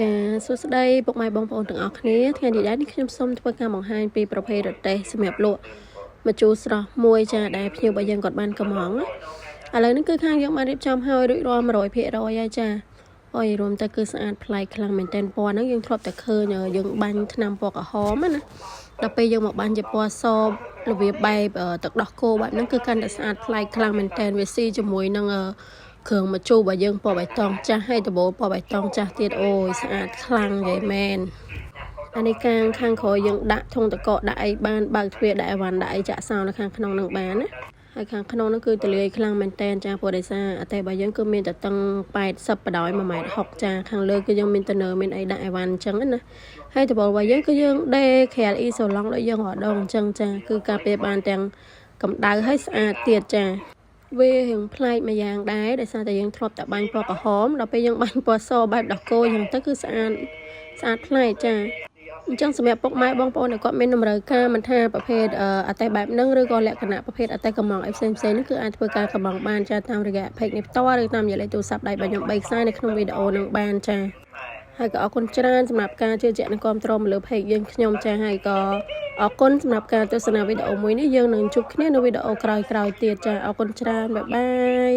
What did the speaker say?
ចាសួស្តីពុកម៉ែបងប្អូនទាំងអស់គ្នាថ្ងៃនេះដែរនេះខ្ញុំសូមធ្វើការបង្ហាញពីប្រភេទរទេះសម្រាប់លក់ម្ជូរស្រស់មួយចាដែលភ្ញៀវរបស់យើងគាត់បានកំងឥឡូវនេះគឺខាងយើងបានរៀបចំហើយរួចរាល់ 100% ហើយចាអយរួមទៅគឺស្អាតប្លែកខ្លាំងមែនទែនពណ៌ហ្នឹងយើងធ្លាប់តែឃើញយើងបាញ់ថ្នាំពណ៌ក្រហមណាដល់ពេលយើងមកបាញ់ជាពណ៌សរបៀបបែបទឹកដោះគោបែបហ្នឹងគឺកាន់តែស្អាតប្លែកខ្លាំងមែនទែនវាស៊ីជាមួយនឹងគ្រឿងម្ជូររបស់យើងពណ៌បៃតងចាស់ហើយដបូលពណ៌បៃតងចាស់ទៀតអូយស្អាតខ្លាំងយីមែនអានេះខាងក្រោយយើងដាក់ធុងតកកដាក់អីបានបើកទ្វារដាក់អីវ៉ាន់ដាក់អីចាក់សោនៅខាងក្នុងនឹងបានណាហើយខាងក្នុងនោះគឺទលាយខ្លាំងមែនតែនចាព្រោះដោយសារអតេរបស់យើងគឺមានតែតឹង80បដ 1.60 ម៉ែត្រចាខាងលើគឺយើងមានតនើមានអីដាក់អីវ៉ាន់អញ្ចឹងណាហើយដបូលរបស់យើងគឺយើងដេក្រែលអ៊ីសូឡុងដូចយើងរដងអញ្ចឹងចាគឺការពារបានទាំងកម្ដៅហើយស្អាតទៀតចាវារៀងប្លែកមួយយ៉ាងដែរដោយសារតែយើងធ្លាប់តែបាញ់ពណ៌ក្រហមដល់ពេលយើងបាញ់ពណ៌សបែបដោះគោអញ្ចឹងទៅគឺស្អាតប្លែកចាអញ្ចឹងសម្រាប់ពុកម៉ែបងប្អូនដែលគាត់មានតម្រូវការមិនថាប្រភេទអតេបែបហ្នឹងឬក៏លក្ខណៈប្រភេទអតេកំងអីផ្សេងនេះគឺអាចធ្វើការកំងបានចាតាមរយៈ page នេះផ្ទាល់ឬតាមរយៈលេខទូរស័ព្ទដៃរបស់ខ្ញុំ3ខ្សែនៅក្នុងវីដេអូនឹងបានចាហើយក៏អរគុណច្រើនសម្រាប់ការជឿជាក់និងគាំទ្រមកលើ page យើងខ្ញុំចាហើយក៏អរគុណសម្រាប់ការទស្សនាវីដេអូមួយនេះយើងនឹងជួបគ្នានៅវីដេអូក្រោយទៀតចាអរគុណច្រើនបាយបាយ